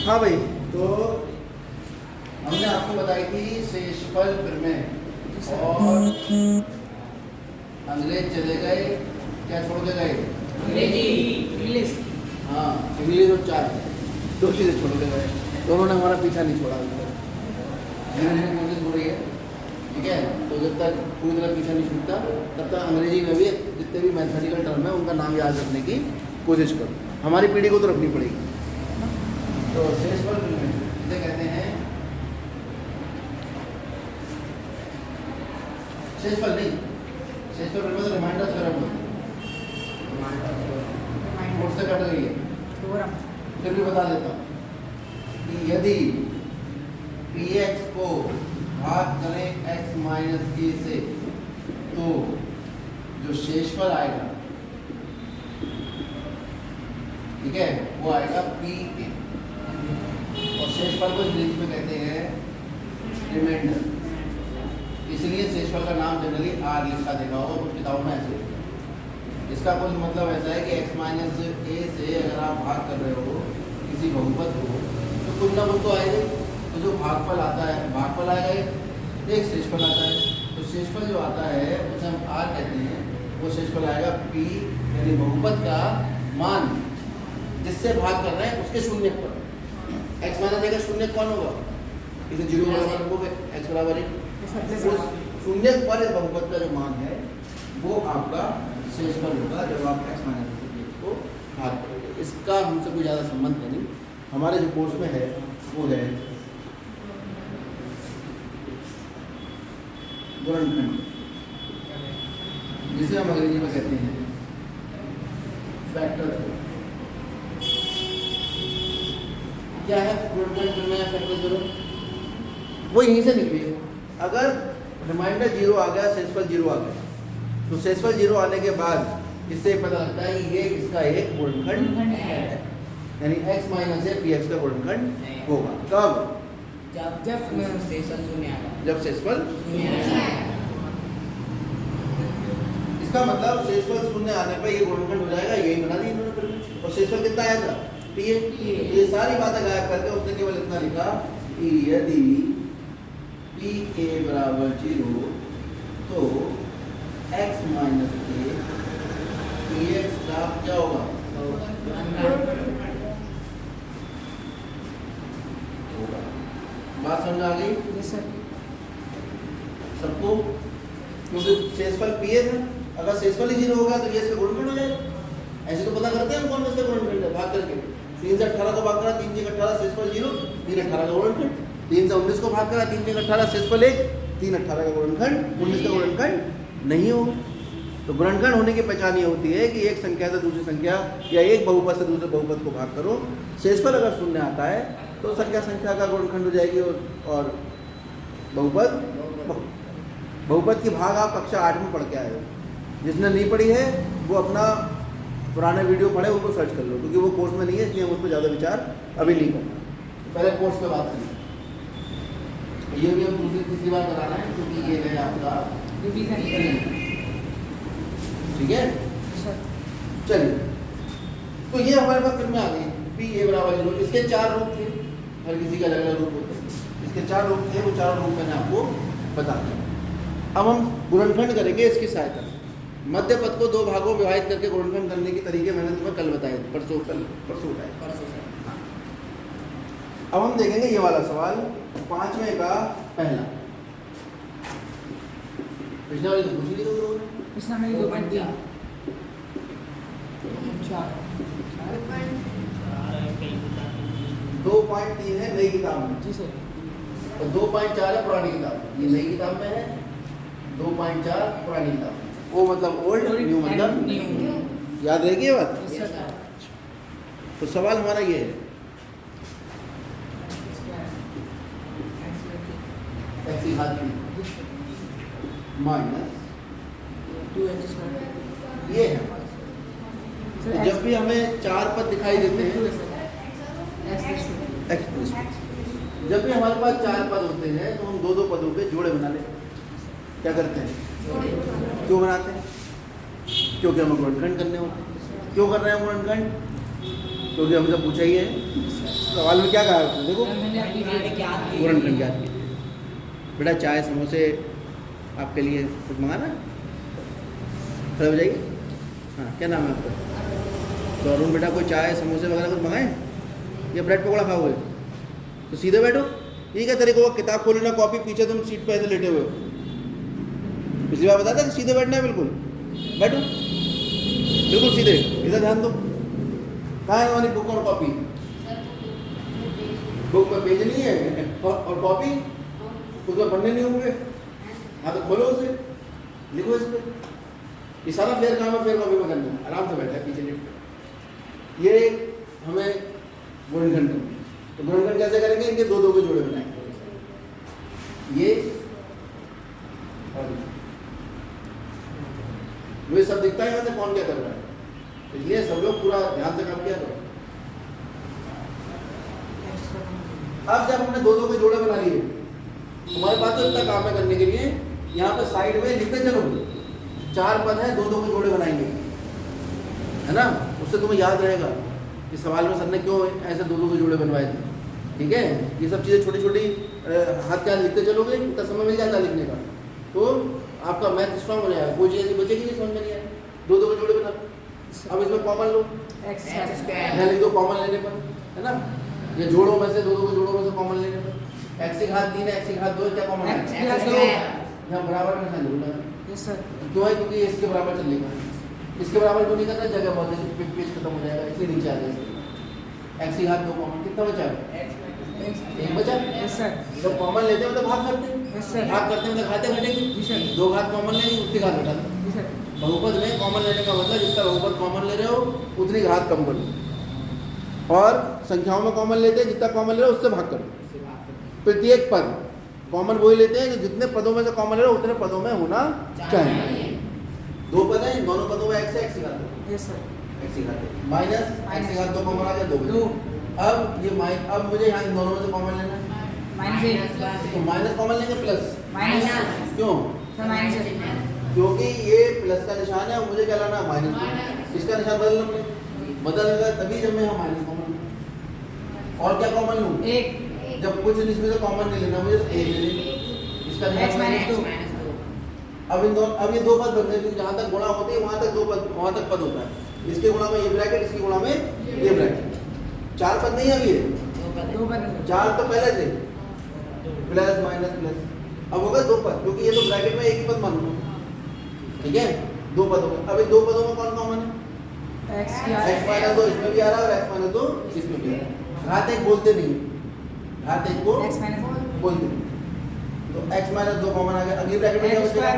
हाँ भाई, तो हमने आपको बताई थी शेषफल प्रमेय और अंग्रेज चले गए, क्या छोड़ के गए? अंग्रेजी, इंग्लिश। हाँ, इंग्लिश और चाय, दो चीज़ें छोड़ के गए। दोनों ने हमारा पीछा नहीं छोड़ा। कोशिश हो रही है, ठीक है। तो जब तक पूरी तरह पीछा नहीं छूटता तब तक अंग्रेजी में भी जितने भी मैथमेटिकल टर्म है उनका नाम याद रखने की कोशिश करो। हमारी पीढ़ी को तो रखनी पड़ेगी। तो शेषफल इसे कहते हैं, शेषफल नहीं, शेषफल प्रमेय तो रिमाइंडर थ्योरम से कट गई है, फिर भी बता देता हूँ कि यदि px को भाग करें x माइनस a से तो जो शेषफल आएगा, ठीक है, वो आएगा p के, और शेषफल को इंग्लिश में कहते हैं रिमाइंडर। इसलिए शेषफल का नाम जनरली r लिखा देखा होगा कुछ किताबों में ऐसे। इसका कुल मतलब ऐसा है कि x माइनस a से अगर आप भाग कर रहे हो किसी बहुपद को तो कुछ ना कुछ तो आएगा। तो जो भागफल आता है, भागफल आएगा, एक शेषफल आता है। तो शेषफल जो आता है उसे हम r कहते हैं, वो शेषफल आएगा p, यानी बहुपद का मान जिससे भाग कर रहे हैं उसके शून्य पर। x माइनस a का शून्य कौन होगा? इसे 0 बराबर रखोगे, x बराबर 1, उस शून्य पर इस बहुपद का जो मान है वो आपका शेषफल होगा जब आप x माइनस a को भाग करोगे। इसका हमसे कोई ज़्यादा संबंध है नहीं, हमारे जो कोर्स में है वो है गुणनखंड, जिसे हम अंग्रेजी में कहते हैं फैक्टर थ्योरम। क्या है गुणनखंड प्रमेय, फैक्टर थ्योरम? वो यहीं से निकली है। अगर रिमाइंडर 0 आ गया, शेषफल 0 आ गया, तो शेषफल 0 आने के बाद इससे पता लगता है कि ये इसका एक गुणनखंड है, यानी x माइनस a px का गुणनखंड होगा। कब? जब शेषफल शून्य आएगा। जब शेषफल इसका मतलब शेषफल शून्य आने पर ये गुणनखंड हो जाएगा। यही बना दी इन्होंने फिर। और शेषफल कितना आया था? p। ये सारी बातें गायब करके उसने केवल इतना लिखा कि यदि p के बराबर 0 तो x माइनस a px का क्या होगा? बात समझ आ गई सबको? क्योंकि शेषफल p है, अगर शेषफल ही 0 होगा तो ये इसका गुणनखंड हो जाएगा। ऐसे तो पता करते हैं हम कौन इसका गुणनखंड है, भाग करके। 3 से 18 को भाग करा, 3 से 18 शेषफल 0, 3 18 का गुणनखंड। 3 से 19 को भाग करा, 3 से 18 शेषफल 1, 3 18 का गुणनखंड, 19 का गुणनखंड नहीं होगा। तो गुणनखंड होने की पहचान ये होती है कि एक संख्या से दूसरी संख्या या एक बहुपद से दूसरे बहुपद को भाग करो। शेषफल अगर शून्य आता है तो संख्या का गुणनखंड हो जाएगी, और बहुपद की भाग आप कक्षा 8 में पढ़ के आए हो। जिसने नहीं पढ़ी है वो अपना पुराने वीडियो पढ़े, उनको सर्च कर लो, क्योंकि वो कोर्स में नहीं है, इसलिए हम उस पर ज़्यादा विचार अभी नहीं करना। पहले कोर्स पे बात करें। ये भी हम दूसरी तीसरी बार कराना है, क्योंकि ये है आपका रिवीजन, ठीक है। चलिए, तो ये हमारे पास फिर में आ गई p a बराबर 0। इसके 4 रूप थे, हर किसी के अलग अलग रूप होते हैं। इसके 4 रूप थे, वो 4 रूप मैंने आपको बता दिया। अब हम गुणनखंड करेंगे इसकी सहायता से। मध्य पद को 2 भागों में विभाजित करके गुणनखंड करने के तरीके मैंने तुम्हें कल बताए थे, परसों बताए। अब हम देखेंगे ये वाला सवाल, 5वें का पहला। पिछले वाले तो पूछ ही नहीं लोगों ने। पिछला में 2.3 2.3 है नई किताब में जी सर, और 2.4 है पुरानी किताब में। ये नई किताब में है, 2.4 पुरानी किताब में। वो मतलब ओल्ड, न्यू मतलब याद रहेगी ये बात। तो सवाल हमारा ये है, x की घात माइनस 2x²। ये है। तो जब भी हमें 4 पद दिखाई देते हैं, जब भी हमारे पास 4 पद होते हैं तो हम 2-2 पदों के जोड़े बना लेते हैं। क्या करते हैं? क्यों बनाते हैं? क्योंकि हमें गुणनखंड करने होते हैं। क्यों कर रहे हैं गुणनखंड? क्योंकि हमसे पूछा ही है सवाल में क्या कहा है उसने, देखो मैंने अपनी बेटी क्या दी? गुणनखंड ज्ञात कीजिए। बेटा चाय समोसे आपके लिए कुछ मंगाना है? खड़े हो जाइए। हाँ, क्या नाम है आपका? तो अरुण बेटा कोई चाय समोसे वगैरह कुछ मंगाएं या ब्रेड पकौड़ा खाओगे? तो सीधे बैठो। ठीक है, तरीके को किताब खोल लेना, कॉपी पीछे, तुम सीट पे ऐसे लेटे हुए हो। पिछली बार बताया था कि सीधे बैठना है, बिल्कुल बैठो, बिल्कुल सीधे। इधर ध्यान दो। कहाँ है हमारी बुक और कॉपी? बुक में पेज नहीं है और कॉपी उसमें पढ़ने नहीं होंगे। हाँ तो खोलो उसे, लिखो इस पे। ये सारा फेयर काम है, फेयर कॉपी में करना है। आराम से बैठा है पीछे लिख। ये हमें गुणनखंड, तो गुणनखंड कैसे करेंगे? इनके दो दो के जोड़े बनाएंगे। ये और ये सब दिखता है यहाँ से कौन क्या कर रहा है, इसलिए सब लोग पूरा ध्यान से काम किया करो। अब जब हमने दो दो के जोड़े बना लिए, तुम्हारे पास तो इतना काम है करने के लिए। यहाँ पे साइड में लिखते चलो, 4 पद है, दो दो के जोड़े बनाएंगे, है ना? उससे तुम्हें याद रहेगा कि सवाल में सर ने क्यों ऐसे दो दो के जोड़े बनवाए थे। ठीक है, ये सब चीज़ें छोटी छोटी हाथ क्या लिखते चलोगे, उतना समय मिल जाता है लिखने का, तो आपका मैथ स्ट्रांग हो जाएगा। कोई चीज़ ऐसी बचेगी नहीं समझ में नहीं आए, दो दो के जोड़े बना। अब इसमें कॉमन लो, यहाँ लिख दो कॉमन लेने पर, है ना? ये जोड़ों में से दो दो के जोड़ों में से कॉमन लेने पर x की घात 3 है, x की घात 2 क्या कॉमन है? यहाँ बराबर में निशान जरूर लगा। क्यों है? क्योंकि इसके बराबर चलेगा। इसके बराबर क्यों नहीं करना? जगह बहुत है, पेज खत्म हो जाएगा, इसलिए नीचे आ जाएगा। x की घात 2 कॉमन, कितना बचा? एक बचा। जब कॉमन लेते हैं तो भाग करते हैं, भाग करते हैं तो घाते घटेगी। 2 घात कॉमन लेंगे, उतनी घात घटा दो। बहुपद में कॉमन लेने का मतलब जितना बहुपद कॉमन ले रहे हो उतनी घात कम करो, और संख्याओं में कॉमन लेते हैं जितना कॉमन ले रहे हो उससे भाग करो। प्रत्येक पद कॉमन वही लेते हैं कि जितने पदों में से कॉमन ले रहे हो उतने पदों में होना चाहिए। 2 पद हैं, दोनों पदों में x है, x की घात 2, x की घात 2 माइनस x की घात 2 कॉमन आ गया 2। अब ये अब मुझे यहाँ इन दोनों में से कॉमन लेना है, तो माइनस कॉमन लेंगे प्लस। क्यों? क्योंकि ये प्लस का निशान है और मुझे क्या लाना है? माइनस। इसका निशान बदलना तभी जब मैं यहाँ माइनस कॉमन। और क्या कॉमन लूँ? एक। जब कुछ इसमें से कॉमन नहीं लेना मुझे, तो एक ले लेंगे, इसका निशान माइनस। अब ये 2 पद बन गए, क्योंकि जहाँ तक गुणा होती है वहाँ तक 2 पद, वहाँ तक पद होता है। इसके गुणा में ये ब्रैकेट, इसकी गुणा में ये ब्रैकेट। 4 पद नहीं है अभी, 2 पद। 4 तो पहले थे, प्लस माइनस प्लस। अब होगा 2 पद, क्योंकि ये तो ब्रैकेट में एक ही पद मान लो। ठीक है, 2 पद हो गए। अब इन 2 पदों में कौन कॉमन है? x माइनस 2 इसमें भी आ रहा है और x माइनस 2 इसमें भी आ रहा है। घात 1 बोलते नहीं, घात 1 को बोलते नहीं, तो x माइनस 2 कॉमन आ गया। अगली ब्रैकेट में क्या बचेगा?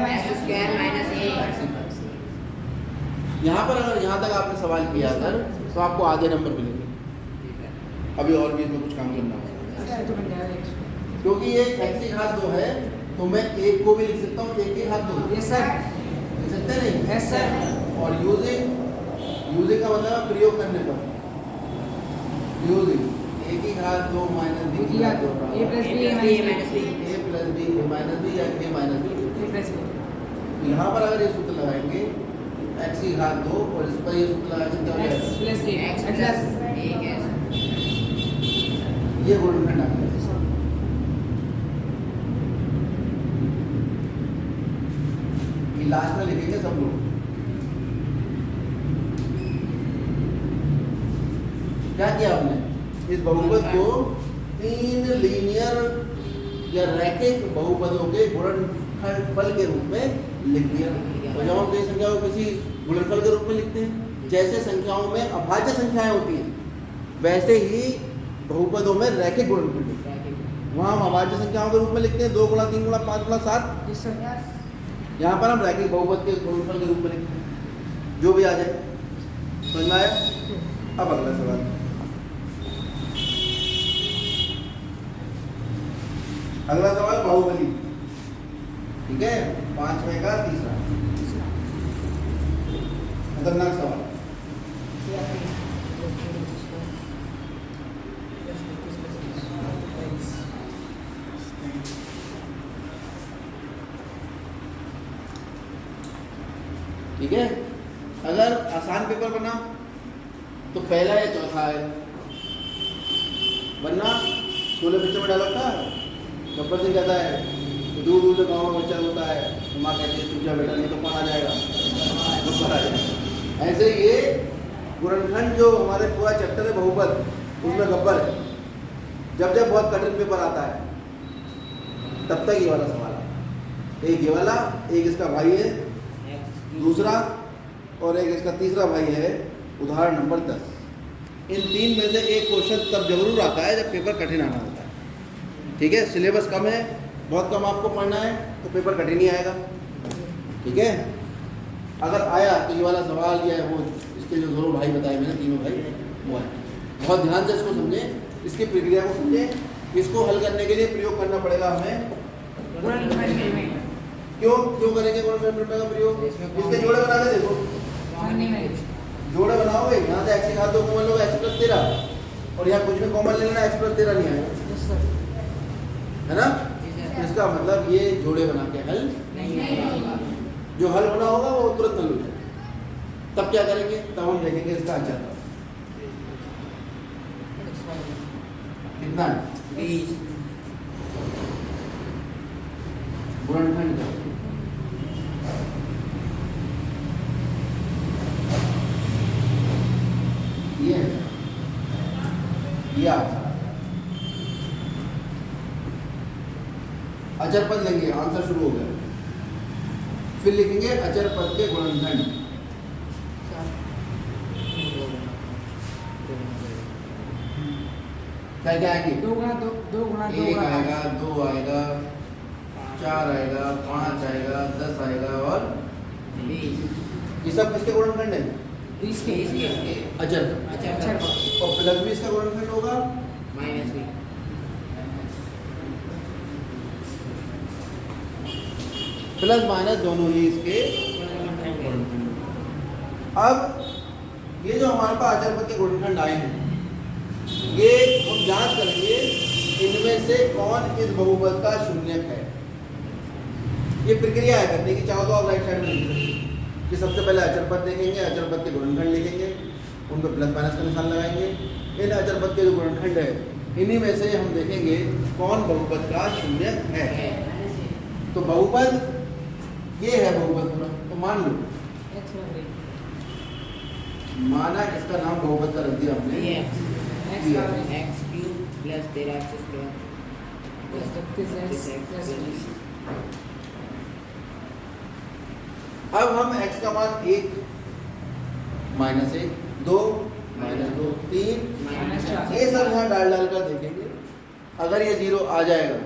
यहाँ पर अगर यहाँ तक आपने सवाल किया सर तो आपको आधे नंबर मिलेंगे। अभी और भी इसमें कुछ काम करना होगा, क्योंकि ये x की घात 2 है तो मैं 1 को भी लिख सकता हूँ, 1 की घात 2 लिख सकते नहीं। और यूजिंग का मतलब प्रयोग करने पर, यूजिंग a की घात 2 माइनस b की घात 2 a plus b a plus b a minus b या a माइनस b। यहाँ पर अगर ये सूत्र लगाएंगे x की घात 2 और इस पर ये सूत्र लगाएंगे क्या हो जाएगा? ये गुणनखंड आ गया। ये लास्ट में लिखेंगे सब लोग। क्या किया आपने? इस बहुपद को 3 लीनियर या रैखिक बहुपदों के गुणनफल के रूप में लिख दिया। तो जब हम कई संख्याओं को किसी गुणनफल के रूप में लिखते हैं, जैसे संख्याओं में अभाज्य संख्याएं होती हैं, वैसे ही बहुपदों में रैखिक गुणनफल लिखते हैं। वहाँ हम अभाज्य संख्याओं के रूप में लिखते हैं 2 गुणा 3 गुणा 5 गुणा 7। यहाँ पर हम रैखिक बहुपद के गुणनफल के रूप में लिखते हैं, जो भी आ जाए। समझ में आया? अब अगला सवाल, अगला सवाल बाहुबली। ठीक है, 5वें का तीसरा खतरनाक सवाल। ठीक है, अगर आसान पेपर बना तो पहला या चौथा है, वरना छोले बच्चे में डाला था। गब्बर सिंह कहता है कि दूर दूर से गाँव में बच्चा होता है तो माँ कहती है चुप जा बेटा, नहीं तो कौन आ जाएगा, गब्बर आ जाएगा। ऐसे ये गुणनखंड जो हमारे पूरा चैप्टर है बहुपद, उसमें गब्बर है। जब जब बहुत कठिन पेपर आता है तब तक ये वाला सवाल है। एक ये वाला, एक इसका भाई है दूसरा, और एक इसका तीसरा भाई है उदाहरण नंबर 10। इन तीन में से एक क्वेश्चन तब जरूर आता है जब पेपर कठिन आना होता है। ठीक है, सिलेबस कम है, बहुत कम आपको पढ़ना है तो पेपर कठिन ही आएगा। ठीक है, अगर आया तो ये वाला सवाल या वो इसके जो दोनों भाई बताए मैंने, तीनों भाई, वो है। बहुत ध्यान से इसको समझें, इसकी प्रक्रिया को समझें। इसको हल करने के लिए प्रयोग करना पड़ेगा हमें। क्यों करेंगे गुणनखंड का प्रयोग? इसके जोड़े बना के देखो, जोड़े बनाओगे, यहाँ से x की घात 2 कॉमन लोगे x + 13, और यहाँ कुछ भी कॉमन ले लेना, x + 13 नहीं आएगा, है ना? इसका मतलब ये जोड़े बना के हल जो हल होना होगा वो तुरंत हल हो जाएगा। तब क्या करेंगे? तब हम देखेंगे इसका आंसर कितना है। 20 गुणनखंड ये अचर पद लेंगे, आंसर शुरू हो गया। फिर लिखेंगे अचर पद के गुणनखंड। क्या क्या आएंगे? 2 गुणा 2 1 आएगा, 2 आएगा, 4 आएगा, 5 आएगा, 10 आएगा और 20। ये सब किसके गुणनखंड है? इसके अचर। अच्छा और प्लस भी इसका गुणनखंड होगा, माइनस भी। प्लस माइनस दोनों ही इसके। अब ये जो हमारे पास अचर पद के गुणनखंड आए हैं, ये हम जांच करेंगे इनमें से कौन इस बहुपद का शून्यक है। ये प्रक्रिया है करने की, चाहो तो आप राइट साइड में लिख सकते कि सबसे पहले अचर पद देखेंगे, अचर पद के गुणनखंड लिखेंगे, उन पर प्लस माइनस का निशान लगाएंगे। इन अचर पद के जो गुणनखंड है इन्हीं में से हम देखेंगे कौन बहुपद का शून्यक है। तो बहुपद ये है बहुपद पूरा, तो मान लो, माना इसका नाम बहुपद का रख दिया हमने। x cube plus 13x square plus 20। अब हम x का मान 1 माइनस 1 2 माइनस 2 3 माइनस 4 ये सब यहाँ डाल डाल कर देखेंगे। अगर ये 0 आ जाएगा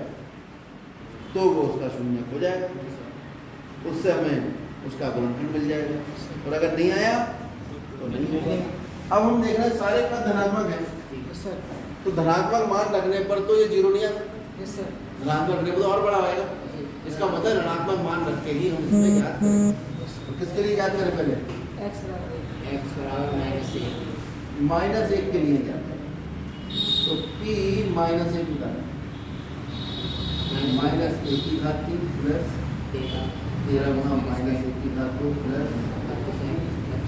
तो वो उसका शून्य हो जाएगा, उससे हमें उसका गुणनखंड मिल जाएगा, और अगर नहीं आया तो नहीं होगा। अब हम देख रहे हैं सारे पद धनात्मक हैं, तो धनात्मक मान रखने पर तो ये 0 नहीं आता, धनात्मक रखने पर तो और बड़ा आएगा। इसका मतलब ऋणात्मक मान रख के ही हम इसमें ज्ञात करें। तो किसके लिए ज्ञात करें? पहले x बराबर -1 के लिए ज्ञात करें। तो p -1 निकालें, -1 की घात 3 प्लस 13 गुना -1 की घात 2 प्लस।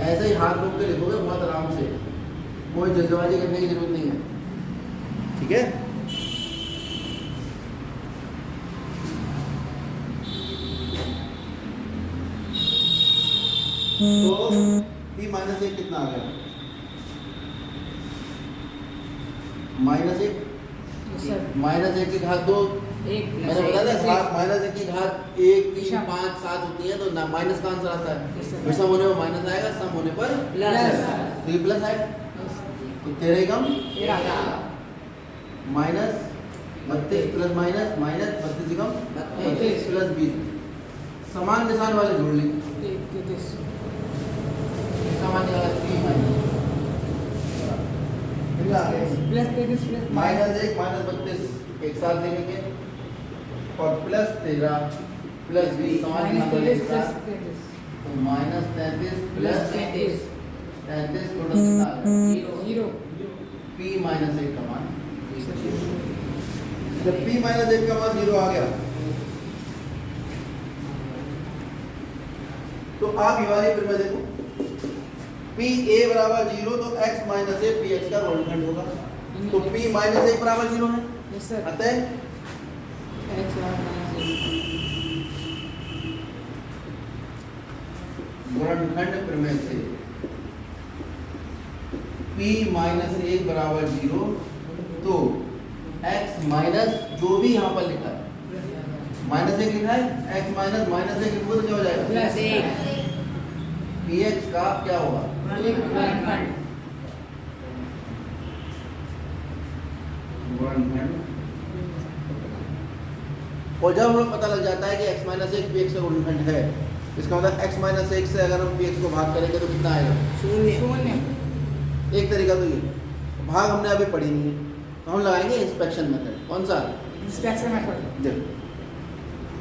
ऐसे ही हाथ रोक के लिखोगे बहुत आराम से, कोई जल्दबाजी करने की जरूरत नहीं है। ठीक है, तो p -1 कितना आ गया? -1 -1 की घात 2, मैंने बताया था -1 की घात 1 3 5 7 होती है, तो ना माइनस का आंसर आता है। विषम होने पर माइनस आएगा, सम होने पर प्लस। तो ये प्लस आएगा, तो 13 कम माइनस 32 प्लस माइनस माइनस 32 कम 32 प्लस 20, समान निशान वाले जोड़ लेंगे। समान निशान 3 माइनस -1 -32 एक साथ लेंगे, और प्लस 13 प्लस 20 समान निशान एक साथ, तो -33 प्लस 33 टोटल कितना आ गया? p -1 का मान। जब p -1 का मान 0 आ गया तो आप ये वाली फिर में देखो, p a बराबर 0 तो x -a px का गुणनखंड होगा। तो p माइनस 1 बराबर 0 है। Yes sir. अतः x माइनस 1। गुणनखंड प्रमेय से p माइनस 1 बराबर 0, तो x माइनस जो भी यहाँ पर लिखा है माइनस 1 लिखा है, x माइनस माइनस 1 लिखो तो क्या हो जाएगा प्लस 1 px का क्या होगा गुणनखंड। गुणनखंड। और जब हमें पता लग जाता है कि x माइनस 1 px का गुणनखंड है, इसका मतलब x माइनस 1 से अगर हम px को भाग करेंगे तो कितना आएगा शून्य। एक तरीका तो ये भाग हमने अभी पढ़ी नहीं है, तो हम लगाएंगे इंस्पेक्शन मेथड। कौन सा इंस्पेक्शन मेथड। देखो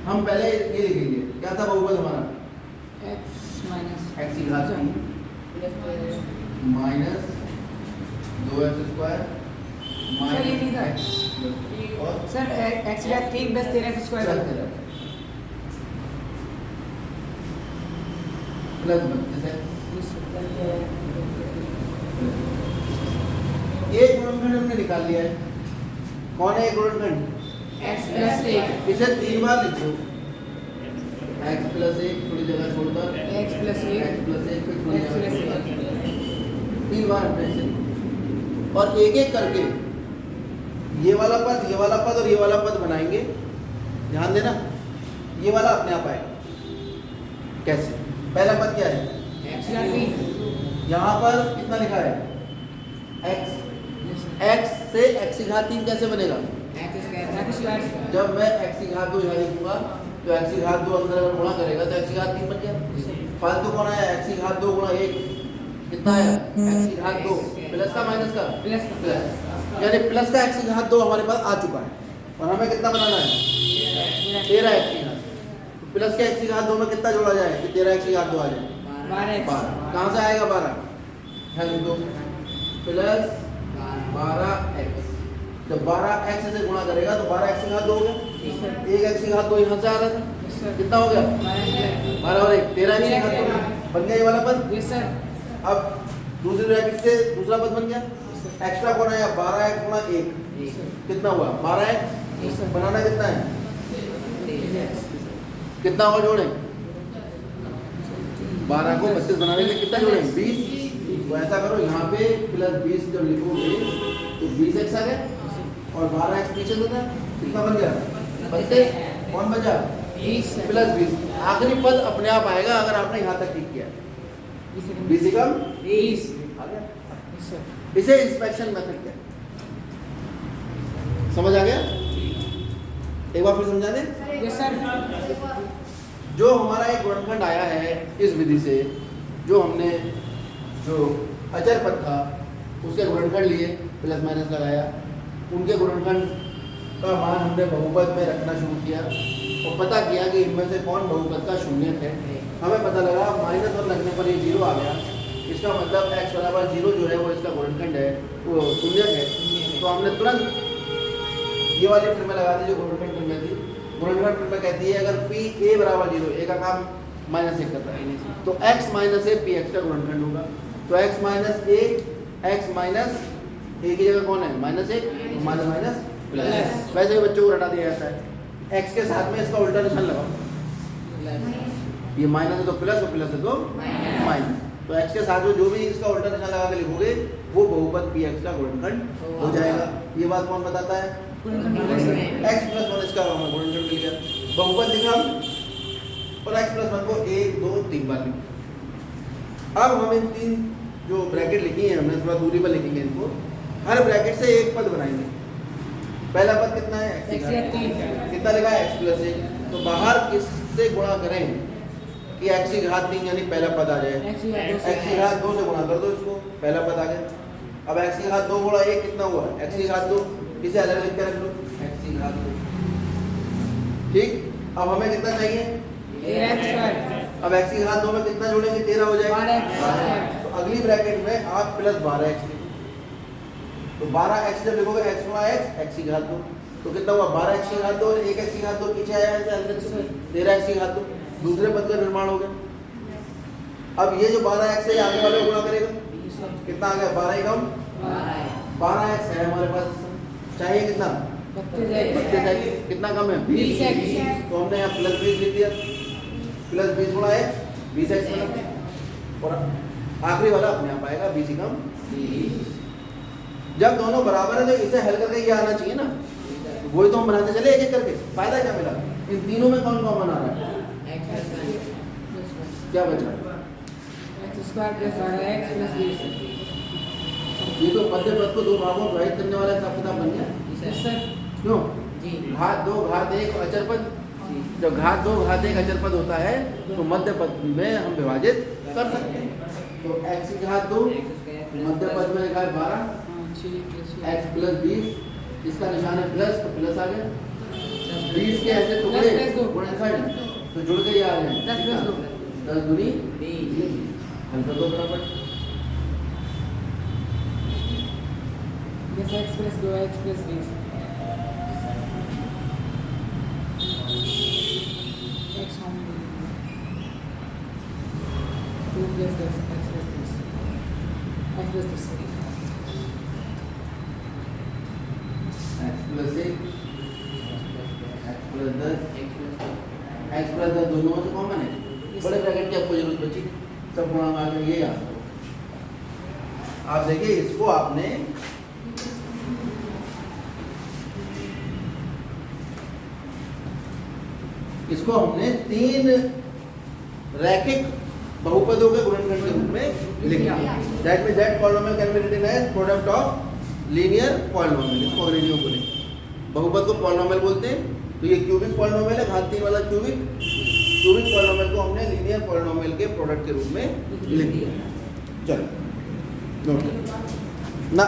हम पहले ये लिखेंगे, क्या था बहुपद हमारा x माइनस x की घात 3 माइनस 2x स्क्वायर सर, ये नहीं था। और सर x का 3 प्लस 13x स्क्वायर प्लस 32 है। है। एक गुणनखंड हमने निकाल लिया है। कौन है एक गुणनखंड? x प्लस 1 इसे 3 बार लिखो, x प्लस 1 थोड़ी जगह छोड़कर x प्लस 1 x प्लस 1 पे थोड़ी x जगह प्लस छोड़कर 3 बार हमने इसे, और एक एक करके ये वाला पद और ये वाला पद बनाएंगे। ध्यान देना, ये वाला अपने आप आएगा। कैसे? पहला पद क्या है? x का 3 यहाँ पर कितना लिखा है x, x से x की घात 3 कैसे बनेगा? x square. जब मैं x की घात 2 यहाँ लिखूंगा तो x की घात 2 अंदर अगर गुणा करेगा तो x की घात 3 बन गया। फालतू कौन आया? x की घात 2 गुणा 1 कितना आया? x की घात 2 प्लस का माइनस का प्लस का। प्लस, यानी प्लस का x की घात 2 हमारे पास आ चुका है। और हमें कितना बनाना है? 13 x की घात। तो प्लस के x की घात 2 में कितना जोड़ा जाए कि 13 x की घात 2 आ जाए? 12x। 12। कहाँ से आएगा 12? ध्यान दो, प्लस 12x। जब 12x से गुणा करेगा तो 12x की घात 2 हो गया। एक x की घात 2 यहाँ से आ रहा था, कितना हो गया? 12 और 1 13 x की घात 2 बन गया ये वाला पद। Yes sir. अब दूसरी ब्रैकेट से दूसरा पद बन गया। एक्स्ट्रा कौन आया? 12x गुणा 1 कितना हुआ? 12x। बनाना कितना है? कितना और जोड़े? 12 को 32 बनाने के लिए कितना जोड़े? 20। तो ऐसा करो, यहाँ पे प्लस 20 जब लिखोगे तो 20x आ गया और 12x पीछे से था, कितना बन गया? 32। कौन बचा? 20 प्लस 20। आखिरी पद अपने आप आएगा अगर आपने यहाँ तक ठीक किया। 20 कम 20 आ गया। Yes sir. इसे इंस्पेक्शन मेथड कहते हैं। समझ आ गया? एक बार फिर समझा दें। Yes sir. जो हमारा एक गुणनखंड आया है इस विधि से, जो हमने जो अचर पद था उसके गुणनखंड लिए, प्लस माइनस लगाया, उनके गुणनखंड का मान हमने बहुपद में रखना शुरू किया और पता किया कि इनमें से कौन बहुपद का शून्यक है। हमें पता लगा माइनस 1 लगने पर ये 0 आ गया। इसका मतलब x बराबर 0 जो है वो इसका गुणनखंड है, वो शून्यक है। तो हमने तुरंत ये वाली प्रमेय लगा दी जो गुणनखंड प्रमेय थी। गुणनखंड प्रमेय कहती है अगर p a बराबर 0, a का काम माइनस 1 करता है, तो x माइनस a px का गुणनखंड होगा। तो x minus a, x minus a की जगह कौन है? Minus 1, minus minus plus. वैसे ही बच्चों को रटा दिया जाता है। x के साथ में इसका उल्टा निशान लगाओ, ये माइनस है तो प्लस और प्लस है तो माइनस। तो x के साथ में जो भी इसका उल्टा निशान लगा के लिखोगे वो बहुपद px का गुणनखंड हो जाएगा। ये बात कौन बताता है? x प्लस 1 इसका गुणनखंड मिल गया। बहुपद लिखा और x प्लस 1 को 1 2 3 बार लिखा। अब हम इन 3 जो ब्रैकेट लिखी है हमने, थोड़ा दूरी पर लिखेंगे इनको। हर ब्रैकेट से एक पद बनाएंगे। पहला पद कितना है? x या 3 कितना लिखा है? x plus 1। तो बाहर किससे गुणा करें कि x की घात 3 यानी पहला पद आ जाए? x या 2 x की घात 2 से गुणा कर दो इसको, पहला पद आ गया। अब x की घात 2 गुणा 1 कितना हुआ? x की घात 2, इसे अलग लिख के रख लो, x की घात 2। ठीक। अब हमें कितना चाहिए? 13x square. अब x की घात 2 में कितना जोड़ेंगे? 13 हो जाएगा। 12x। तो अगली ब्रैकेट में आप प्लस 12x लिखो। तो 12x जब लिखोगे x गुणा x की घात 2, तो कितना हुआ? 12x की घात 2 और 1x की घात 2 पीछे आया है, 13x की घात 2। दूसरे पद का निर्माण हो गया। अब ये जो 12x है आगे वाले को गुणा करेगा, कितना आ गया? 12 ही कम 12x है हमारे पास, चाहिए कितना? 32x 32x, कितना कम है? 20x तो हमने यहाँ प्लस 20 लिख दिया, प्लस 20 गुणा x 20x बना, और आखिरी वाला अपने आप आएगा 20 कम 20। जब दोनों बराबर है तो इसे हल करके ये आना चाहिए ना, वही तो हम बनाते चले एक एक करके। फायदा क्या मिला? इन तीनों में कौन कॉमन आ रहा है? X plus 1. क्या बच रहा है? x square plus 12x plus 20। ये तो मध्य पद को दो भागों में विभाजित करने वाला हिसाब किताब बन गया। Yes sir. क्यों? जी। घात 2 घात 1 अचर पद, जब घात 2 घात 1 अचर पद होता है तो मध्य पद में हम विभाजित कर सकते हैं। तो x की घात 2 X square plus मध्य पद में लिखा है 12, हाँ 6 प्लस x प्लस 20, इसका निशान है प्लस, तो प्लस आ गया। 20 के ऐसे दस टुकड़े प्लस दो। गुणनखंड तो जुड़ के ये आ रहे हैं 10 प्लस 2 10 दूनी 20. हल कर दो फटाफट। Yes x plus 2x plus 20। x हम 2 plus 10 x plus 10 x plus 10 x plus 1 x plus 10 X plus 2. x plus 10 दोनों में से कॉमन है, बड़े ब्रैकेट की आपको जरूरत बची, सब गुणा में आ गया, ये याद रखो। आप देखिए इसको आपने इसको हमने 3 रैखिक बहुपदों के गुणनखंड के रूप में लिख दिया। That means that polynomial can be written as product of linear polynomial. इसको अंग्रेजी में बोलें, बहुपद को पॉलिनोमियल बोलते हैं। तो ये क्यूबिक पॉलिनोमियल है, घात 3 वाला क्यूबिक पॉलिनोमियल को हमने लीनियर पॉलिनोमियल के प्रोडक्ट के रूप में लिख दिया। चलो नोट करो ना।